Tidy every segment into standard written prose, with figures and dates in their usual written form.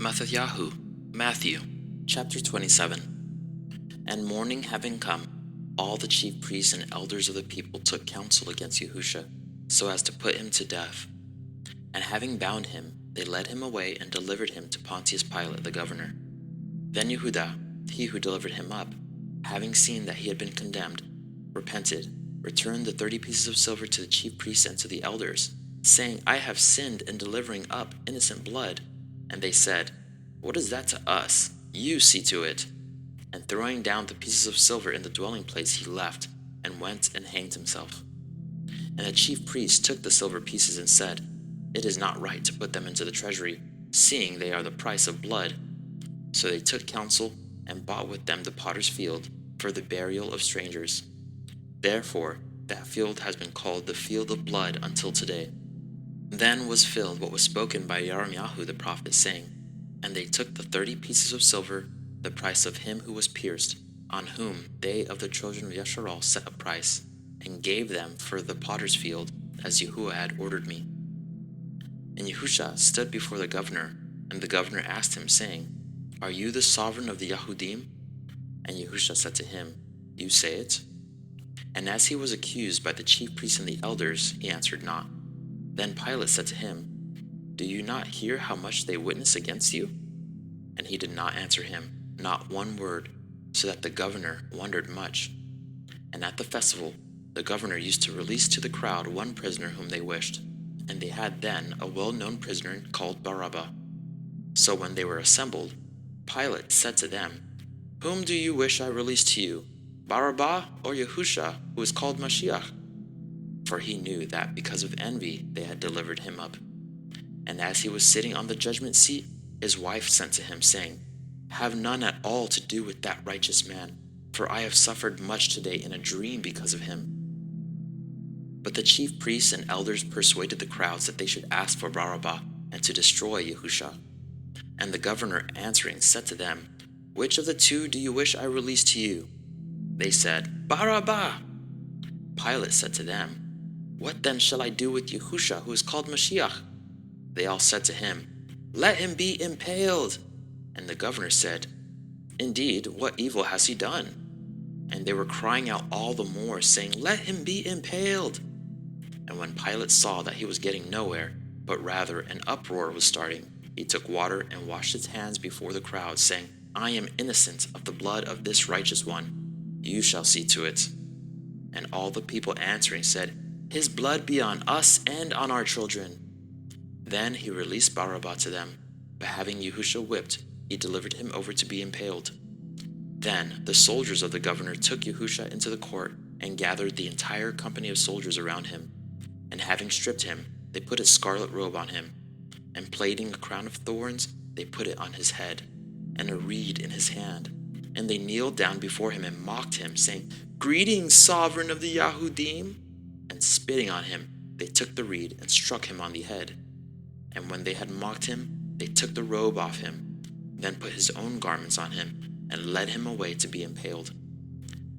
MxxYhu Matthew chapter 27. And morning having come, all the chief priests and elders of the people took counsel against Yahusha, so as to put him to death. And having bound him, they led him away and delivered him to Pontius Pilate the governor. Then Yehudah, he who delivered him up, having seen that he had been condemned, repented, returned the 30 pieces of silver to the chief priests and to the elders, saying, I have sinned in delivering up innocent blood. And they said, What is that to us? You see to it. And throwing down the pieces of silver in the dwelling place, he left, and went and hanged himself. And the chief priests took the silver pieces and said, It is not right to put them into the treasury, seeing they are the price of blood. So they took counsel, and bought with them the potter's field, for the burial of strangers. Therefore that field has been called the field of blood until today. Then was filled what was spoken by Yahuah the prophet, saying, And they took the 30 pieces of silver, the price of him who was pierced, on whom they of the children of Yasharal set a price, and gave them for the potter's field, as Yahuah had ordered me. And Yahusha stood before the governor, and the governor asked him, saying, Are you the sovereign of the Yahudim? And Yahusha said to him, You say it. And as he was accused by the chief priests and the elders, he answered not. Then Pilate said to him, Do you not hear how much they witness against you? And he did not answer him, not one word, so that the governor wondered much. And at the festival, the governor used to release to the crowd one prisoner whom they wished, and they had then a well-known prisoner called Barabbas. So when they were assembled, Pilate said to them, Whom do you wish I release to you, Barabbas or Yahusha, who is called Mashiach? For he knew that because of envy they had delivered him up. And as he was sitting on the judgment seat, his wife sent to him, saying, Have none at all to do with that righteous man, for I have suffered much today in a dream because of him. But the chief priests and elders persuaded the crowds that they should ask for Barabbas and to destroy Yahusha. And the governor answering said to them, Which of the two do you wish I release to you? They said, Barabbas. Pilate said to them, What then shall I do with Yahusha, who is called Mashiach? They all said to him, Let him be impaled. And the governor said, Indeed, what evil has he done? And they were crying out all the more, saying, Let him be impaled. And when Pilate saw that he was getting nowhere, but rather an uproar was starting, he took water and washed his hands before the crowd, saying, I am innocent of the blood of this righteous one. You shall see to it. And all the people answering said, His blood be on us and on our children. Then he released Barabbas to them, but having Yahusha whipped, he delivered him over to be impaled. Then the soldiers of the governor took Yahusha into the court, and gathered the entire company of soldiers around him. And having stripped him, they put a scarlet robe on him, and plaiting a crown of thorns, they put it on his head, and a reed in his hand. And they kneeled down before him and mocked him, saying, Greetings, sovereign of the Yahudim! And spitting on him, they took the reed and struck him on the head. And when they had mocked him, they took the robe off him, then put his own garments on him, and led him away to be impaled.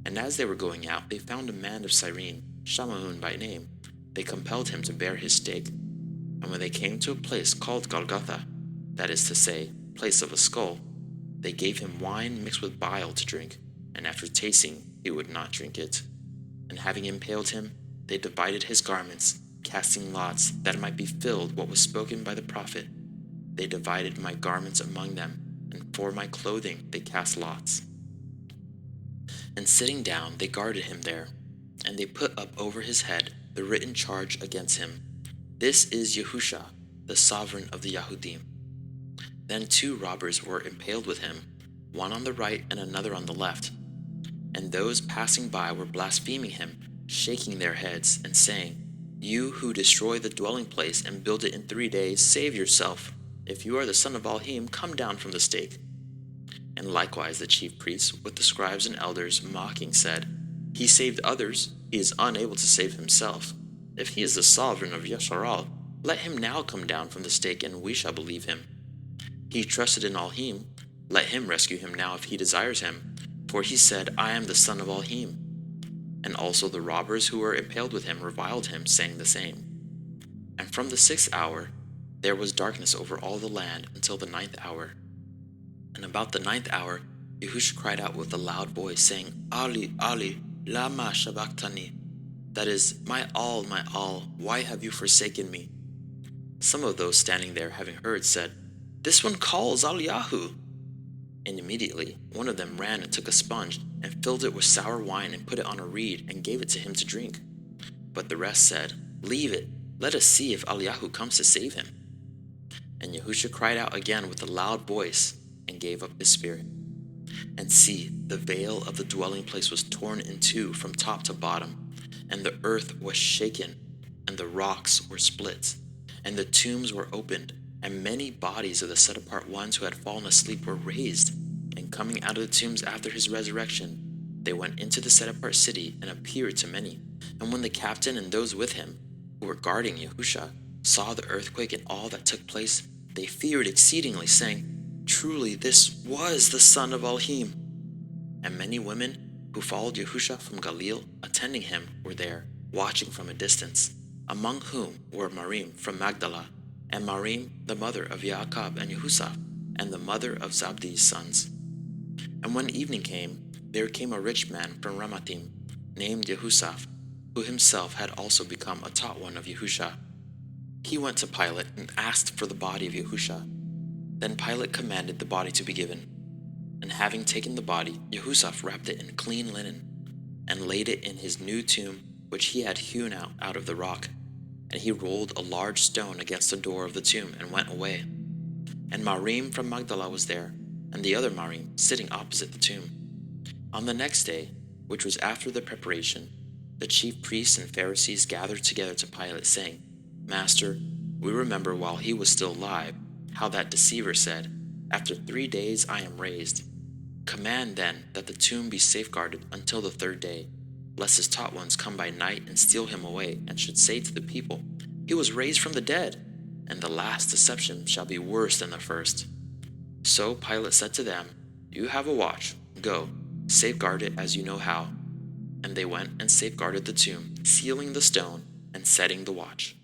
And as they were going out, they found a man of Cyrene, Shammahun by name. They compelled him to bear his stake. And when they came to a place called Golgotha, that is to say, place of a skull, they gave him wine mixed with bile to drink, and after tasting, he would not drink it. And having impaled him, they divided his garments, casting lots, that it might be filled what was spoken by the prophet. They divided my garments among them, and for my clothing they cast lots. And sitting down, they guarded him there, and they put up over his head the written charge against him, This is Yahusha, the sovereign of the Yahudim. Then 2 robbers were impaled with him, one on the right and another on the left. And those passing by were blaspheming him, shaking their heads, and saying, You who destroy the dwelling place and build it in 3 days, save yourself. If you are the son of Elohim, come down from the stake. And likewise the chief priests, with the scribes and elders, mocking, said, He saved others, he is unable to save himself. If he is the sovereign of Yasharal, let him now come down from the stake, and we shall believe him. He trusted in Elohim, let him rescue him now if he desires him, for he said, I am the son of Elohim. And also the robbers who were impaled with him reviled him, saying the same. And from the 6th hour, there was darkness over all the land until the 9th hour. And about the 9th hour, Yahusha cried out with a loud voice, saying, Ali, Ali, lama sabachthani. That is, my all, why have you forsaken me? Some of those standing there, having heard, said, This one calls Yahu. And immediately one of them ran and took a sponge, and filled it with sour wine, and put it on a reed, and gave it to him to drink. But the rest said, Leave it, let us see if Yahu comes to save him. And Yahusha cried out again with a loud voice, and gave up his spirit. And see, the veil of the dwelling place was torn in two from top to bottom, and the earth was shaken, and the rocks were split, and the tombs were opened, and many bodies of the set-apart ones who had fallen asleep were raised. And coming out of the tombs after his resurrection, they went into the set-apart city and appeared to many. And when the captain and those with him, who were guarding Yahusha, saw the earthquake and all that took place, they feared exceedingly, saying, Truly this was the son of Elohim. And many women who followed Yahusha from Galilee, attending him, were there, watching from a distance, among whom were Marim from Magdala, and Marim the mother of Yaakov and Yehusaf, and the mother of Zabdi's sons. And when evening came, there came a rich man from Ramathim, named Yehusaf, who himself had also become a taught one of Yahusha. He went to Pilate and asked for the body of Yahusha. Then Pilate commanded the body to be given. And having taken the body, Yehusaf wrapped it in clean linen, and laid it in his new tomb, which he had hewn out of the rock. And he rolled a large stone against the door of the tomb, and went away. And Marim from Magdala was there, and the other Marim, sitting opposite the tomb. On the next day, which was after the preparation, the chief priests and Pharisees gathered together to Pilate, saying, Master, we remember while he was still alive, how that deceiver said, After 3 days I am raised. Command then that the tomb be safeguarded until the 3rd day, lest his taught ones come by night and steal him away, and should say to the people, He was raised from the dead, and the last deception shall be worse than the first. So Pilate said to them, You have a watch, go, safeguard it as you know how. And they went and safeguarded the tomb, sealing the stone and setting the watch.